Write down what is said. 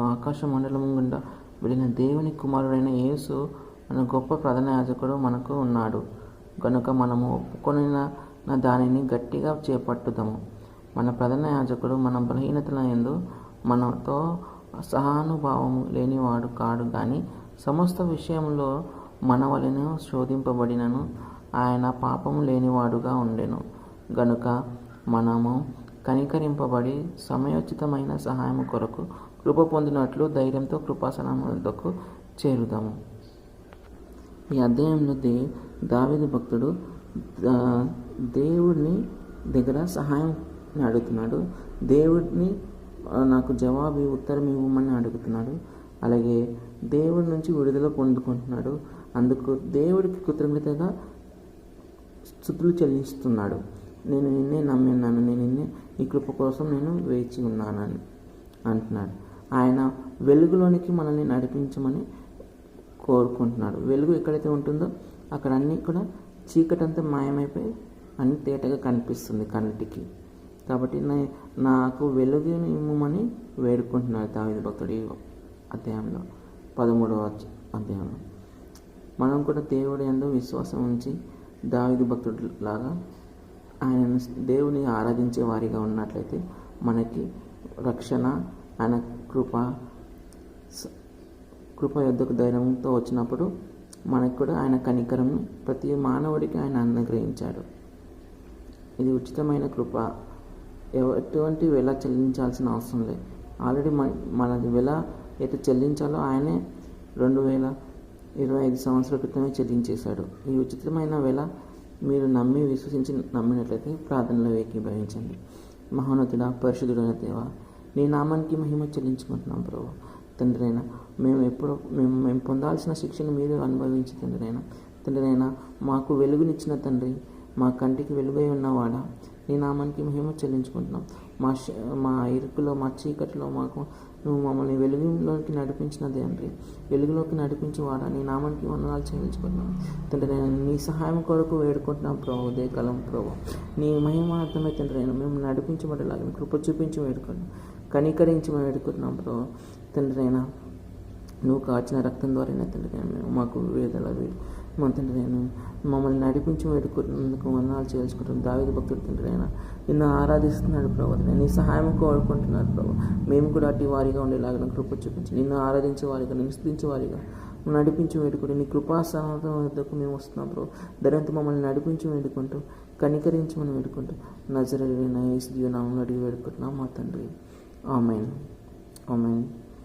ఆకాశ మండలము గుండా వెళ్ళిన దేవుని కుమారుడైన యేసు అనే గొప్ప ప్రధాన యాజకుడు మనకు ఉన్నాడు కనుక మనము ఒప్పుకొనిన దానిని గట్టిగా చేపట్టుదాము. మన ప్రధాన యాజకుడు మన బలహీనతల యందు మనతో సహానుభావము లేనివాడు కాడు గాని సమస్త విషయంలో మన వలెను శోధింపబడినను ఆయన పాపము లేనివాడుగా ఉండెను గనుక మనము కనికరింపబడి సమయోచితమైన సహాయము కొరకు కృప పొందినట్లు ధైర్యంతో కృపాసనములకు చేరుదాము. ఈ అధ్యాయంలో దావీదు భక్తుడు దేవుడిని దగ్గర సహాయం అడుగుతున్నాడు. దేవుడిని నాకు జవాబు ఉత్తరం ఇవ్వమని అడుగుతున్నాడు. అలాగే దేవుడి నుంచి విడుదల పొందుకుంటున్నాడు. అందుకు దేవుడికి కృతజ్ఞతగా స్తుతులు చెల్లిస్తున్నాడు. నేను నిన్నే నమ్మిన్నాను, నేను నిన్నే ఈ కృప కోసం నేను వేచి ఉన్నానని అంటున్నాడు. ఆయన వెలుగులోనికి మనల్ని నడిపించమని కోరుకుంటున్నాడు. వెలుగు ఎక్కడైతే ఉంటుందో అక్కడ అన్నీ కూడా చీకటంతా మాయమైపోయి అన్ని తేటగా కనిపిస్తుంది కంటికి. కాబట్టి నాకు వెలుగుని ఇమ్మని వేడుకుంటున్నాడు దావీదు భక్తుడు ఈ అధ్యాయంలో 13వ అధ్యాయంలో. మనం కూడా దేవుడి యందు విశ్వాసం ఉంచి దావీదు భక్తుడు లాగా ఆయన దేవుని ఆరాధించే వారిగా ఉన్నట్లయితే మనకి రక్షణ, ఆయన కృప యొద్దకు ధైర్యంతో వచ్చినప్పుడు మనకు కూడా ఆయన కనికరం ప్రతి మానవుడికి ఆయన అనుగ్రహించాడు. ఇది ఉచితమైన కృప. ఎటువంటి వెల చెల్లించాల్సిన అవసరం లేదు. ఆల్రెడీ మనది వెల అయితే చెల్లించాలో ఆయనే 2025 సంవత్సరాల క్రితమే చెల్లించేశాడు. ఈ ఉచితమైన వెల మీరు నమ్మి విశ్వసించి నమ్మినట్లయితే ప్రార్థనలో ఏకీభవించండి. మహోన్నతుడా, పరిశుద్ధుడైన దేవా, నీ నామానికి మహిమ చెల్లించుకుంటున్నాం ప్రభు. తండ్రైనా మేము పొందాల్సిన శిక్షను మీరు అనుభవించి తండ్రైనా మాకు వెలుగునిచ్చిన తండ్రి, మా కంటికి వెలుగై ఉన్నవాడా, నీ నామానికి మహిమ చెల్లించుకుంటున్నాం. మా ఇరుకులో, మా చీకటిలో నువ్వు మమ్మల్ని వెలుగులోకి నడిపించిన తండ్రి, వెలుగులోకి నడిపించేవాడా, నీ నామానికి వందనాలు చెల్లించుకుంటున్నాం తండ్రి. నీ సహాయం కొరకు వేడుకుంటున్నాం ప్రభు. ఉదయకాలం ప్రభు, నీ మహిమార్థమే తండ్రి మేము నడిపించబడేలాగా కృప చూపించి వేడుకుంటున్నాం, కనికరించి వేడుకుంటున్నాం ప్రభు. తండ్రి అయినా నువ్వు కాచిన రక్తం ద్వారా తండ్రి మాకు వేదల మా తండ్రి మమ్మల్ని నడిపించి వేడుకున్నందుకు వందనాలు చేయించుకుంటున్నాం. దావీదు భక్తుడు తండ్రి అయినా నిన్ను ఆరాధిస్తున్నాడు ప్రభు. నీ సహాయం కోరుకుంటున్నాడు ప్రభు. మేము కూడా అటు వారిగా ఉండేలాగా కృప చూపించి నిన్ను ఆరాధించే వారిగా, నిన్ను స్తుతించే వారిగా నడిపించి వేడుకుంటూ నీ కృపాసనం వద్దకు మేము వస్తున్నాం ప్రభు. ధైర్యంతో మమ్మల్ని నడిపించి వేడుకుంటూ కనికరించమని వేడుకుంటూ నజరేయుడైన యేసు నామములో అడిగి వేడుకుంటున్నాం మా తండ్రి. ఆమేన్. ఆమేన్.